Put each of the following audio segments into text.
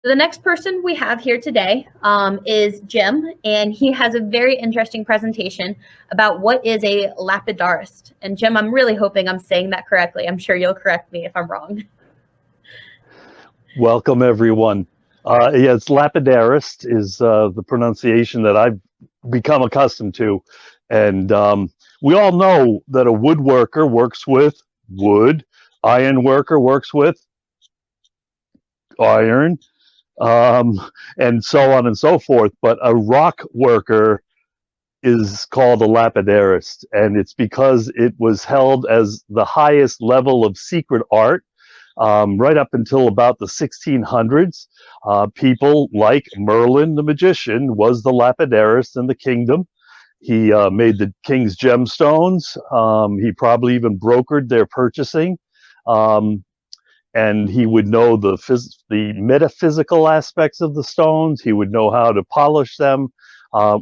The next person we have here today is Jim, and he has a very interesting presentation about what is a Lapidarist. And Jim, I'm really hoping I'm saying that correctly. I'm sure you'll correct me if I'm wrong. Welcome, everyone. Yes, Lapidarist is the pronunciation that I've become accustomed to. And we all know that a woodworker works with wood, iron worker works with iron, and so on and so forth. But a rock worker is called a Lapidarist, and it's because it was held as the highest level of secret art right up until about the 1600s. People like Merlin the magician was the Lapidarist in the kingdom. He made the king's gemstones. He probably even brokered their purchasing. And he would know the metaphysical aspects of the stones. He would know how to polish them,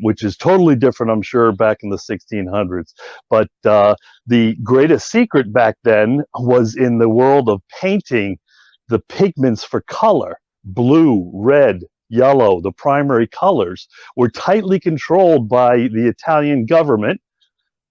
which is totally different, I'm sure, back in the 1600s. But the greatest secret back then was in the world of painting. The pigments for color, blue, red, yellow, the primary colors, were tightly controlled by the Italian government,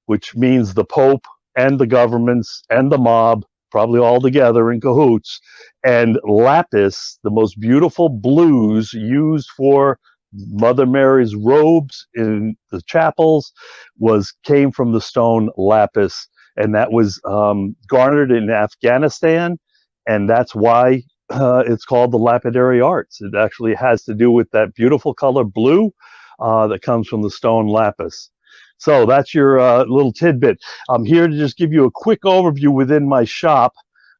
which means the Pope and the governments and the mob, probably all together in cahoots. And lapis, the most beautiful blues used for Mother Mary's robes in the chapels, came from the stone lapis, and that was garnered in Afghanistan, and that's why it's called the lapidary arts. It actually has to do with that beautiful color blue that comes from the stone lapis. So that's your little tidbit. I'm here to just give you a quick overview within my shop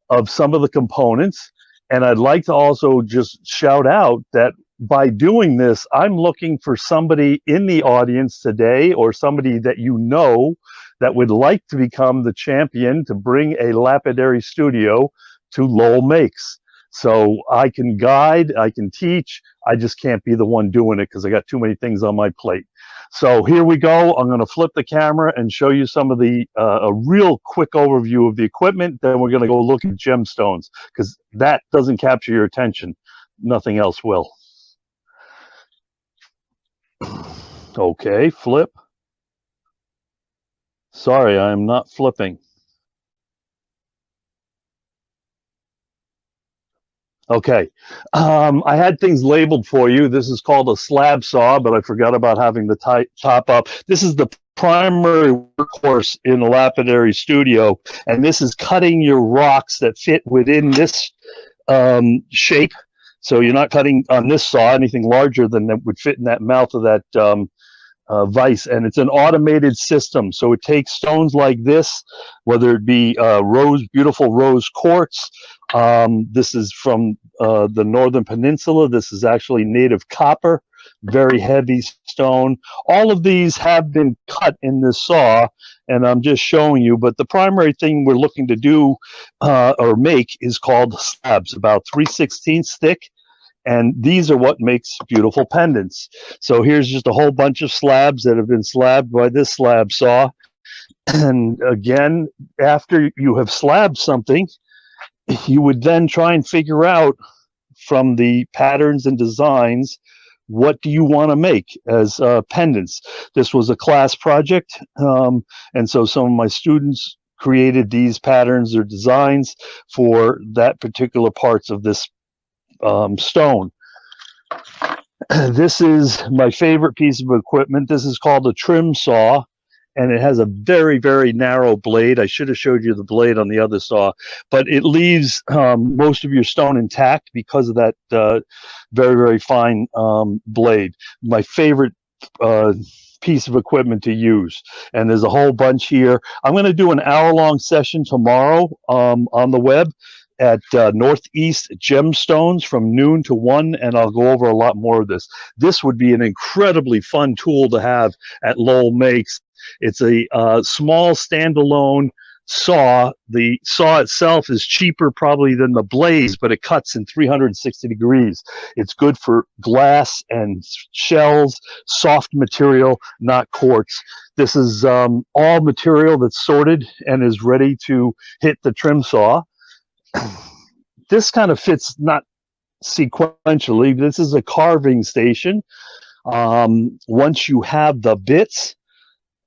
of some of the components. And I'd like to also just shout out that by doing this, I'm looking for somebody in the audience today, or somebody that you know that would like to become the champion to bring a lapidary studio to Lowell Makes. So I can guide, I can teach, I just can't be the one doing it because I got too many things on my plate. So here we go. I'm going to flip the camera and show you some of a real quick overview of the equipment. Then we're going to go look at gemstones, because that doesn't capture your attention. Nothing else will. Okay, flip. Sorry, I'm not flipping. Okay, I had things labeled for you. This is called a slab saw, but I forgot about having the top up. This is the primary workhorse in the lapidary studio, and this is cutting your rocks that fit within this shape. So you're not cutting on this saw anything larger than that would fit in that mouth of that vise, and it's an automated system. So it takes stones like this, whether it be beautiful rose quartz. This is from the Northern Peninsula. This is actually native copper, very heavy stone. All of these have been cut in this saw, and I'm just showing you. But the primary thing we're looking to do or make is called slabs, about 3/16 thick. And these are what makes beautiful pendants. So here's just a whole bunch of slabs that have been slabbed by this slab saw. And again, after you have slabbed something, you would then try and figure out from the patterns and designs, what do you want to make as pendants? This was a class project, and so some of my students created these patterns or designs for that particular parts of this stone. This is my favorite piece of equipment. This is called a trim saw, and it has a very, very narrow blade. I should have showed you the blade on the other saw, but it leaves most of your stone intact because of that very, very fine blade. My favorite piece of equipment to use, and there's a whole bunch here. I'm going to do an hour-long session tomorrow on the web at Northeast Gemstones from noon to 1, and I'll go over a lot more of this. This would be an incredibly fun tool to have at Lowell Makes. It's a small standalone saw. The saw itself is cheaper probably than the blades, but it cuts in 360 degrees. It's good for glass and shells, soft material, not quartz. This is all material that's sorted and is ready to hit the trim saw. This kind of fits not sequentially. This is a carving station. Once you have the bits,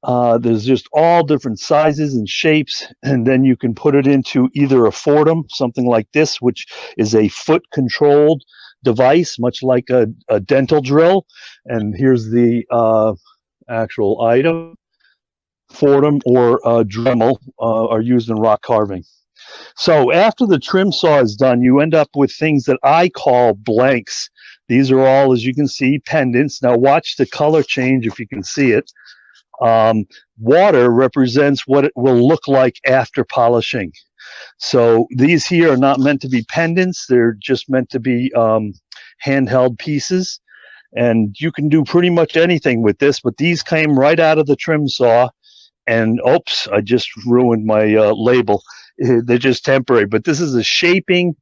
there's just all different sizes and shapes, and then you can put it into either a Fortum, something like this, which is a foot-controlled device, much like a dental drill. And here's the actual item. Fortum or Dremel are used in rock carving. So after the trim saw is done, you end up with things that I call blanks. These are all, as you can see, pendants. Now watch the color change if you can see it. Water represents what it will look like after polishing. So these here are not meant to be pendants. They're just meant to be handheld pieces. And you can do pretty much anything with this, but these came right out of the trim saw. And oops, I just ruined my label. They're just temporary, but this is a shaping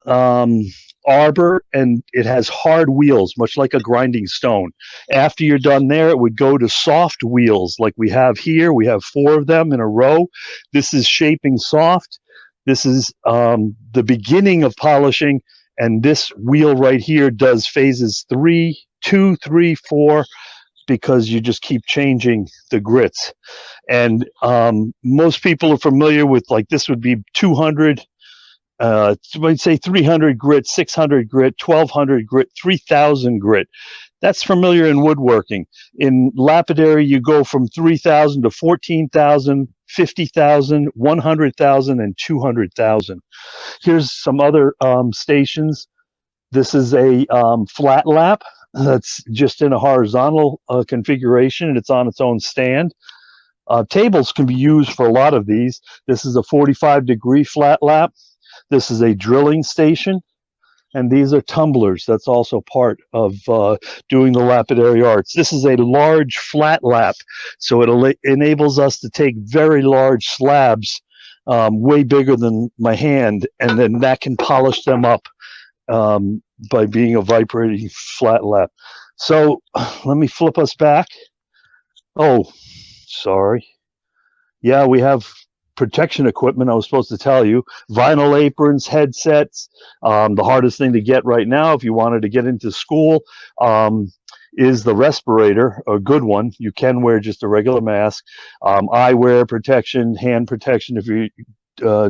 arbor, and it has hard wheels, much like a grinding stone. After you're done there, it would go to soft wheels like we have here. We have 4 of them in a row. This is shaping soft. This is the beginning of polishing, and this wheel right here does phases 3, 2, 3, 4, because you just keep changing the grits. And most people are familiar with, like, this would be 200, I'd say 300 grit, 600 grit, 1200 grit, 3000 grit. That's familiar in woodworking. In lapidary, you go from 3,000 to 14,000, 50,000, 100,000, and 200,000. Here's some other stations. This is a flat lap that's just in a horizontal configuration, and it's on its own stand. Tables can be used for a lot of these. This is a 45-degree flat lap. This is a drilling station, and these are tumblers. That's also part of doing the lapidary arts. This is a large flat lap, so it enables us to take very large slabs, way bigger than my hand, and then that can polish them up by being a vibrating flat lap. So let me flip us back. Oh, sorry. Yeah, we have protection equipment. I was supposed to tell you. Vinyl aprons, headsets. The hardest thing to get right now, if you wanted to get into school, is the respirator, a good one. You can wear just a regular mask. Eyewear protection, hand protection if you're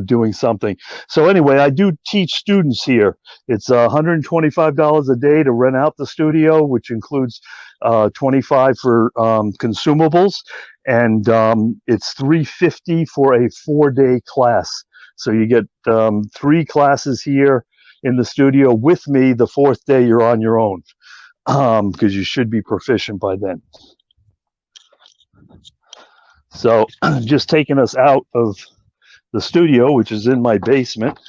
doing something. So anyway, I do teach students here. It's $125 a day to rent out the studio, which includes $25 for consumables, and it's $350 for a 4-day class. So you get 3 classes here in the studio with me. The 4th day you're on your own, because you should be proficient by then. So just taking us out of the studio, which is in my basement.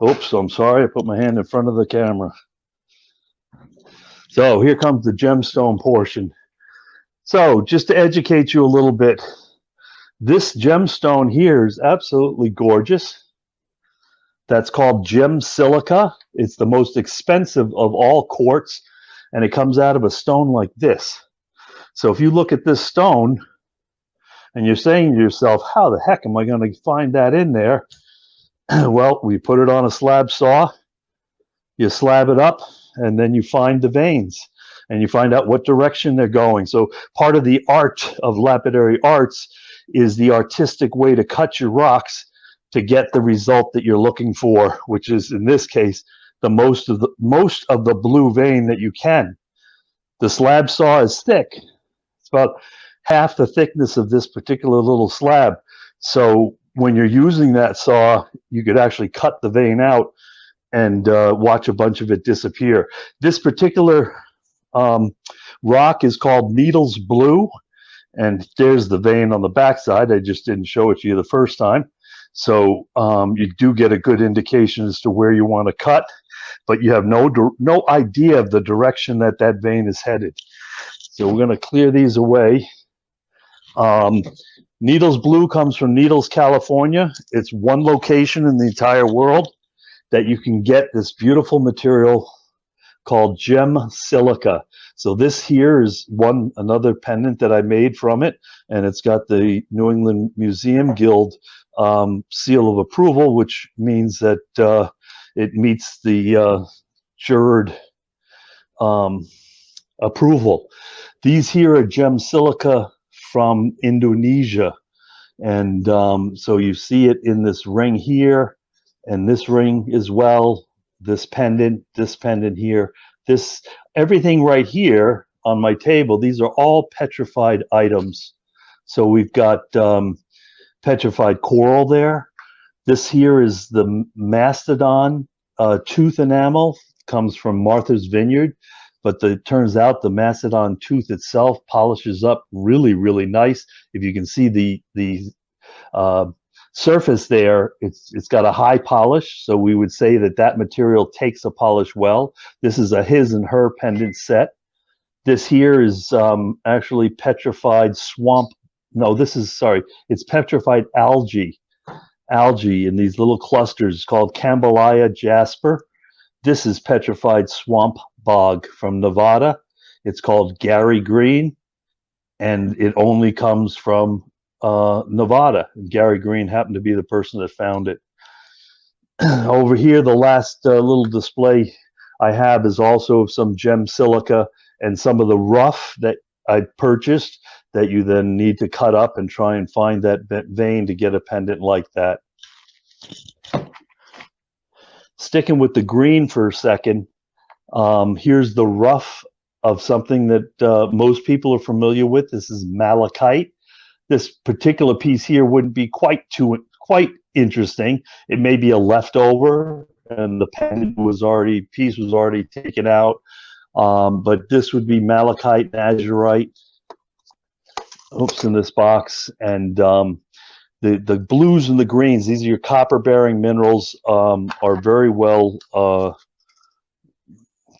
Oops, I'm sorry, I put my hand in front of the camera. So here comes the gemstone portion. So just to educate you a little bit, this gemstone here is absolutely gorgeous. That's called gem silica. It's the most expensive of all quartz, and it comes out of a stone like this. So if you look at this stone and you're saying to yourself, how the heck am I going to find that in there? Well, we put it on a slab saw, you slab it up, and then you find the veins and you find out what direction they're going. So part of the art of lapidary arts is the artistic way to cut your rocks to get the result that you're looking for, which is, in this case, the most of the blue vein that you can. The slab saw is thick. It's about half the thickness of this particular little slab. So when you're using that saw, you could actually cut the vein out and watch a bunch of it disappear. This particular rock is called Needles Blue, and there's the vein on the backside. I just didn't show it to you the first time. So you do get a good indication as to where you want to cut, but you have no idea of the direction that that vein is headed. So we're going to clear these away. Needles Blue comes from Needles, California. It's one location in the entire world that you can get this beautiful material called Gem Silica. So this here is another pendant that I made from it, and it's got the New England Museum Guild seal of approval, which means that it meets the juror approval. These here are gem silica from Indonesia, and so you see it in this ring here, and this ring as well. This pendant here, everything right here on my table. These are all petrified items. So we've got petrified coral there. This here is the mastodon tooth enamel, comes from Martha's Vineyard, but it turns out the mastodon tooth itself polishes up really, really nice. If you can see the surface there, it's got a high polish, so we would say that material takes a polish well. This is a his and her pendant set. This here is actually petrified swamp. No, it's petrified algae in these little clusters called Campbellea jasper. This is petrified swamp bog from Nevada. It's called Gary Green, and it only comes from Nevada. Gary Green happened to be the person that found it. Over here, the last little display I have is also some gem silica and some of the rough that I purchased that you then need to cut up and try and find that vein to get a pendant like that. Sticking with the green for a second, here's the rough of something that most people are familiar with. This is malachite. This particular piece here wouldn't be quite interesting. It may be a leftover, and the piece was already taken out. But this would be malachite and azurite. Oops, in this box, and the blues and the greens. These are your copper-bearing minerals. Are very well.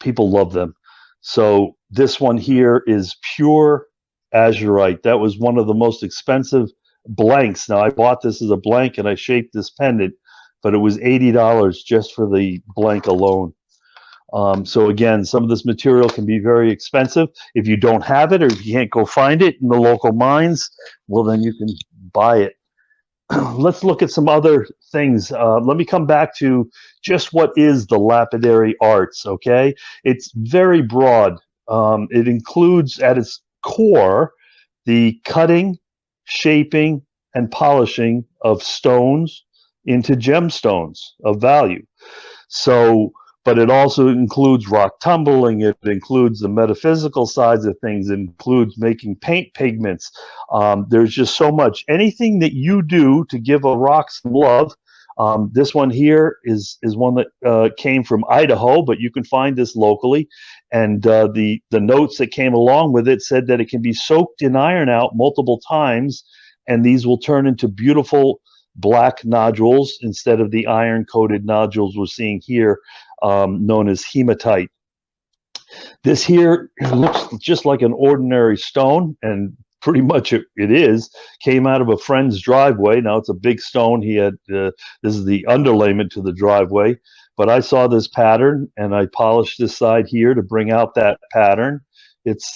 People love them. So this one here is pure azurite. That was one of the most expensive blanks. Now I bought this as a blank and I shaped this pendant, but it was $80 just for the blank alone. So again, some of this material can be very expensive. If you don't have it or if you can't go find it in the local mines, well, then you can buy it. Let's look at some other things. Let me come back to just what is the lapidary arts, okay? It's very broad. It includes at its core the cutting, shaping, and polishing of stones into gemstones of value. So, but it also includes rock tumbling. It includes the metaphysical sides of things. It includes making paint pigments. There's just so much. Anything that you do to give a rock some love. This one here is one that came from Idaho, but you can find this locally. And the notes that came along with it said that it can be soaked in iron out multiple times, and these will turn into beautiful black nodules instead of the iron-coated nodules we're seeing here, known as hematite. This here looks just like an ordinary stone, and pretty much it is. Came out of a friend's driveway. Now it's a big stone. He had this is the underlayment to the driveway, but I saw this pattern and I polished this side here to bring out that pattern. It's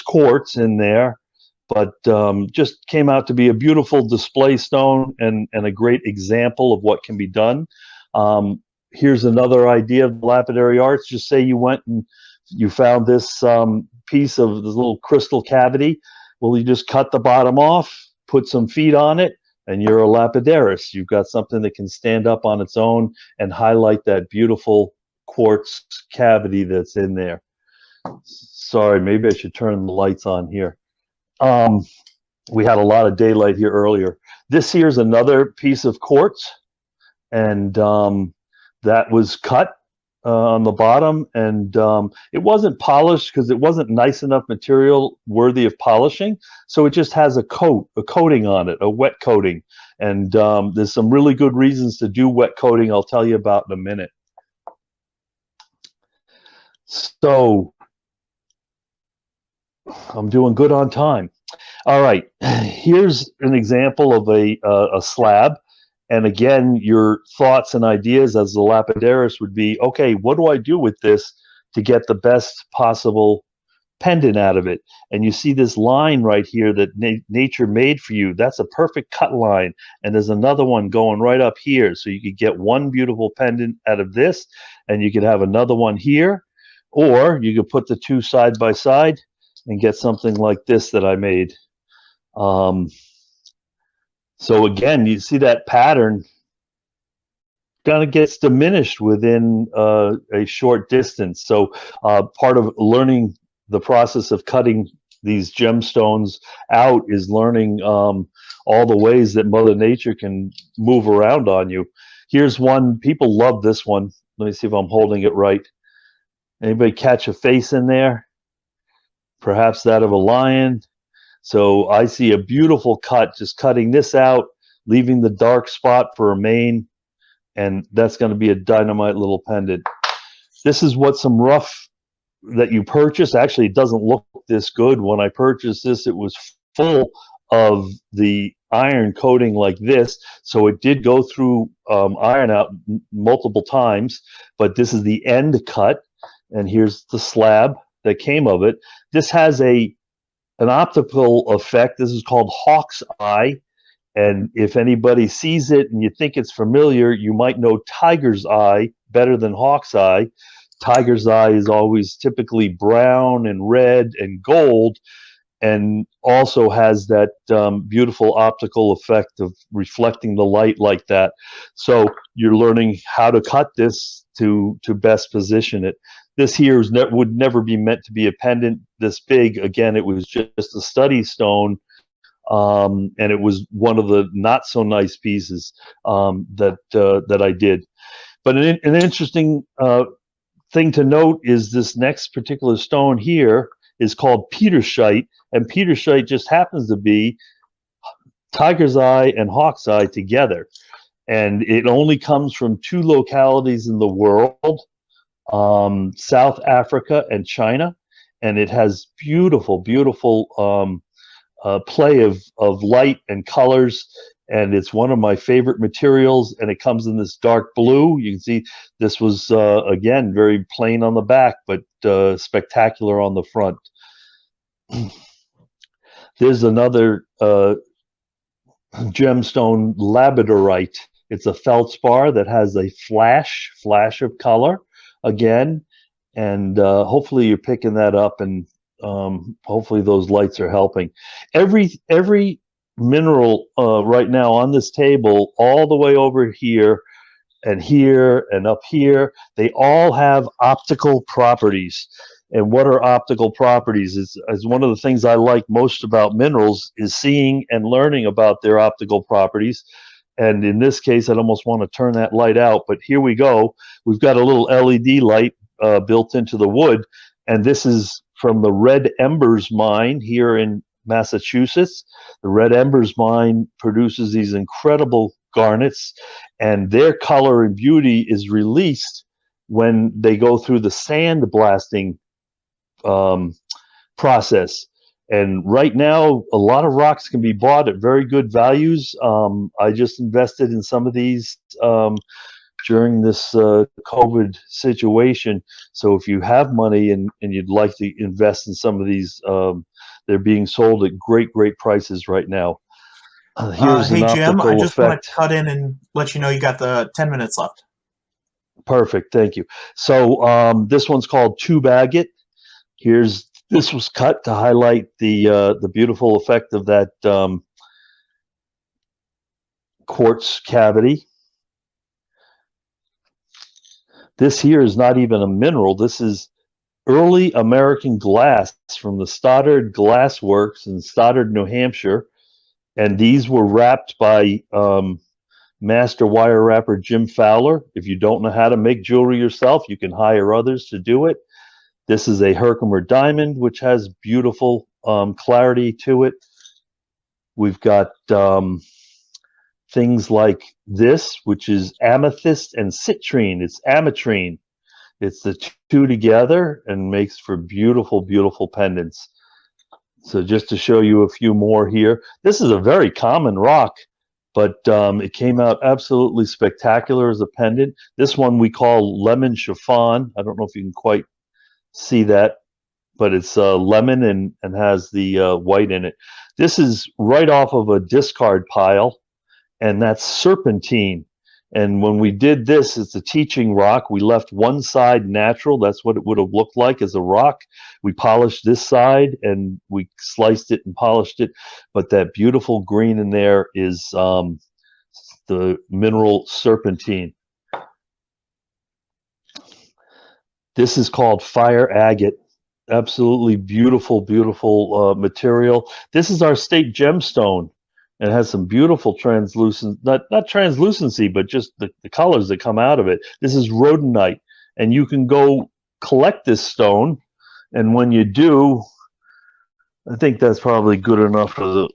quartz in there, but just came out to be a beautiful display stone and a great example of what can be done. Here's another idea of lapidary arts. Just say you went and you found this piece of this little crystal cavity. Well, you just cut the bottom off, put some feet on it, and you're a lapidarist. You've got something that can stand up on its own and highlight that beautiful quartz cavity that's in there. Sorry, maybe I should turn the lights on here. We had a lot of daylight here earlier. This here's another piece of quartz, and that was cut on the bottom, and it wasn't polished because it wasn't nice enough material worthy of polishing, so it just has a coating on it, a wet coating. And there's some really good reasons to do wet coating I'll tell you about in a minute. So I'm doing good on time. All right, here's an example of a slab. And again, your thoughts and ideas as the lapidarist would be, okay, what do I do with this to get the best possible pendant out of it. And you see this line right here that nature made for you. That's a perfect cut line. And there's another one going right up here. So you could get one beautiful pendant out of this, and you could have another one here, or you could put the two side by side and get something like this that I made. So again, you see that pattern kind of gets diminished within a short distance. So part of learning the process of cutting these gemstones out is learning all the ways that Mother Nature can move around on you. Here's one. People love this one. Let me see if I'm holding it right. Anybody catch a face in there? Perhaps that of a lion. So I see a beautiful cut, just cutting this out, leaving the dark spot for a mane, and that's going to be a dynamite little pendant. This is what some rough that you purchase. Actually, it doesn't look this good. When I purchased this, it was full of the iron coating like this, so it did go through iron out multiple times, but this is the end cut, and here's the slab that came of it. This has an optical effect. This is called hawk's eye, and if anybody sees it and you think it's familiar, you might know tiger's eye better than hawk's eye. Tiger's eye is always typically brown and red and gold, and also has that beautiful optical effect of reflecting the light like that. So you're learning how to cut this to best position it. This here would never be meant to be a pendant this big. Again, it was just a study stone, and it was one of the not so nice pieces that I did. But an interesting thing to note is this next particular stone here is called petershite, and petershite just happens to be tiger's eye and hawk's eye together, and it only comes from two localities in the world, South Africa and China, and it has beautiful play of light and colors, and it's one of my favorite materials, and it comes in this dark blue. You can see this was again very plain on the back, but spectacular on the front. There's another gemstone, Lapidarist. It's a feldspar that has a flash of color again, and hopefully you're picking that up, and hopefully those lights are helping. Every mineral right now on this table, all the way over here and up here, they all have optical properties. And what are optical properties? Is one of the things I like most about minerals is seeing and learning about their optical properties. And in this case, I'd almost want to turn that light out, but here we go. We've got a little LED light built into the wood, and this is from the Red Embers mine here in Massachusetts. The Red Embers mine produces these incredible garnets, and their color and beauty is released when they go through the sand blasting process. And right now, a lot of rocks can be bought at very good values. I just invested in some of these during this COVID situation. So if you have money and you'd like to invest in some of these, they're being sold at great prices right now. Here's hey, an Jim, optical I just effect. want to cut in and let you know you got the 10 minutes left. Perfect, thank you. So this one's called Tube Agate. This was cut to highlight the beautiful effect of that quartz cavity. This here is not even a mineral. This is early American glass from the Stoddard Glass Works in Stoddard, New Hampshire. And these were wrapped by master wire wrapper Jim Fowler. If you don't know how to make jewelry yourself, you can hire others to do it. This is a Herkimer diamond, which has beautiful clarity to it. We've got things like this, which is amethyst and citrine. It's ametrine. It's the two together and makes for beautiful pendants. So just to show you a few more here, this is a very common rock, but it came out absolutely spectacular as a pendant. This one we call lemon chiffon. I don't know if you can quite see that, but it's lemon and has the white in it. This is right off of a discard pile, and that's serpentine. And when we did this, it's a teaching rock. We left one side natural. That's what it would have looked like as a rock. We polished this side and we sliced it and polished it. But that beautiful green in there is the mineral serpentine. This is called fire agate. Absolutely beautiful, beautiful material. This is our state gemstone. It has some beautiful translucent, not translucency, but just the colors that come out of it. This is rhodonite, and you can go collect this stone. And when you do, I think that's probably good enough for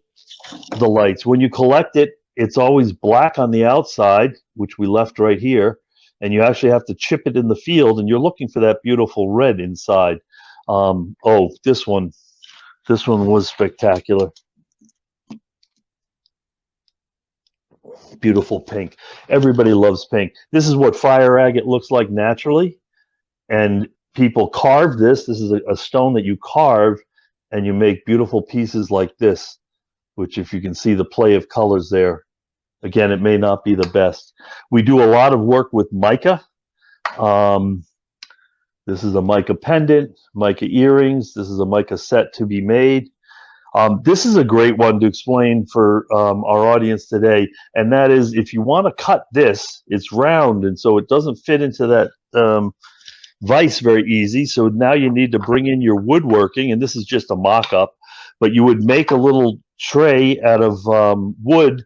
the lights. When you collect it, it's always black on the outside, which we left right here. And you actually have to chip it in the field, and you're looking for that beautiful red inside. Oh, this one was spectacular. Beautiful pink. Everybody loves pink. This is what fire agate looks like naturally, and people carve this. This is a stone that you carve, and you make beautiful pieces like this, which, if you can see the play of colors there, again, it may not be the best. We do a lot of work with mica. This is a mica pendant, mica earrings. This is a mica set to be made. This is a great one to explain for our audience today, and that is, if you want to cut this, it's round, and so it doesn't fit into that vise very easy. So now you need to bring in your woodworking, and this is just a mock-up, but you would make a little tray out of wood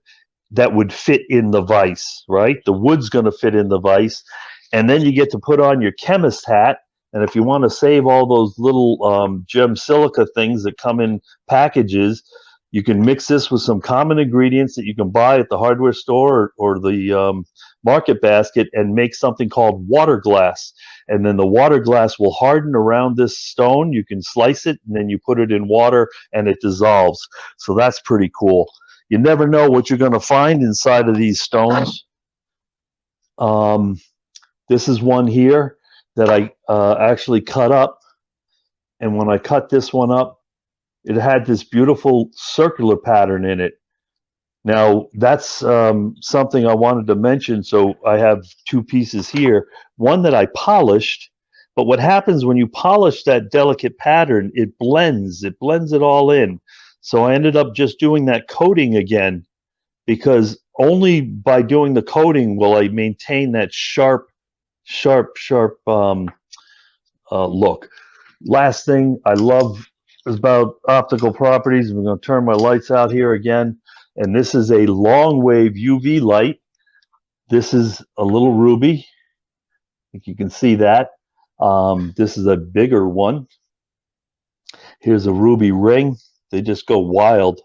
that would fit in the vise, right? The wood's going to fit in the vise, and then you get to put on your chemist hat. And if you want to save all those little gem silica things that come in packages, you can mix this with some common ingredients that you can buy at the hardware store or the market basket and make something called water glass. And then the water glass will harden around this stone. You can slice it, and then you put it in water, and it dissolves. So that's pretty cool. You never know what you're going to find inside of these stones. This is one here that I actually cut up, and when I cut this one up, it had this beautiful circular pattern in it. Now, that's something I wanted to mention, so I have two pieces here. One that I polished, but what happens when you polish that delicate pattern, it blends it all in. So I ended up just doing that coating again, because only by doing the coating will I maintain that sharp look. Last thing I love is about Optical Properties. I'm going to turn my lights out here again, and this is a long wave UV light. This is a little ruby. I think you can see that. This is a bigger one. Here's a ruby ring. They just go wild.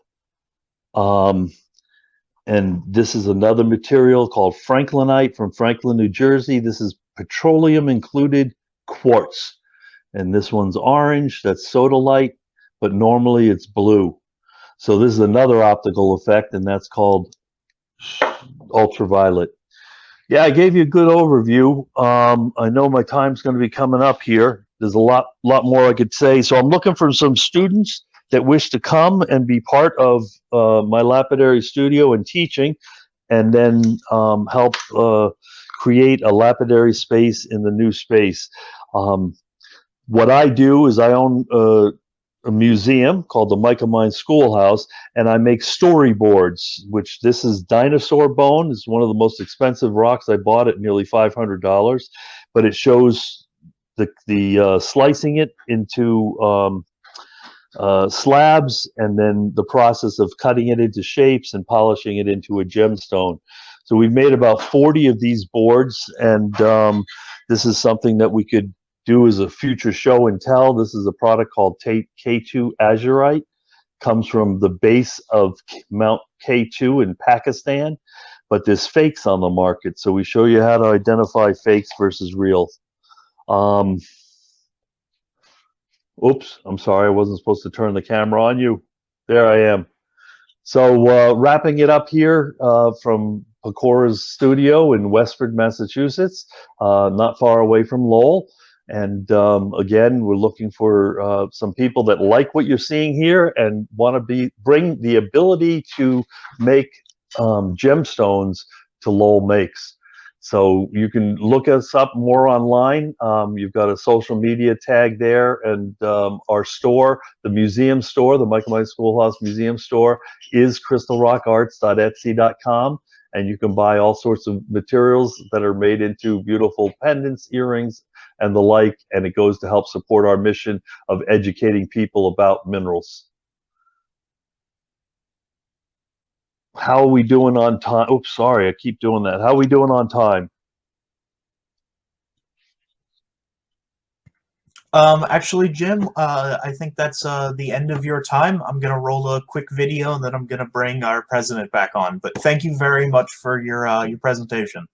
And this is another material called Franklinite from Franklin, New Jersey. This is petroleum included quartz. And this one's orange, that's sodalite, but normally it's blue. So this is another optical effect, and that's called ultraviolet. Yeah, I gave you a good overview. I know my time's going to be coming up here. There's a lot more I could say. So I'm looking for some students that wish to come and be part of my lapidary studio and teaching, and then help create a lapidary space in the new space. What I do is I own a museum called the Mica Mine Schoolhouse, and I make storyboards, which this is dinosaur bone. It's one of the most expensive rocks. I bought it nearly $500, but it shows the slicing it into slabs, and then the process of cutting it into shapes and polishing it into a gemstone. So we've made about 40 of these boards, and this is something that we could do as a future show and tell. This is a product called K2 Azurite. Comes from the base of Mount K2 in Pakistan, but there's fakes on the market. So we show you how to identify fakes versus reals. Oops, I'm sorry, I wasn't supposed to turn the camera on you. There I am. So wrapping it up here from Pecora's studio in Westford, Massachusetts, not far away from Lowell. And again, we're looking for some people that like what you're seeing here and want to bring the ability to make gemstones to Lowell Makes. So you can look us up more online. You've got a social media tag there, and our store, the museum store, the Michael Myers Schoolhouse Museum store, is crystalrockarts.etsy.com, and you can buy all sorts of materials that are made into beautiful pendants, earrings, and the like, and it goes to help support our mission of educating people about minerals. How are we doing on time? Oops, sorry, I keep doing that. How are we doing on time? Actually, Jim, I think that's the end of your time. I'm going to roll a quick video, and then I'm going to bring our president back on. But thank you very much for your presentation.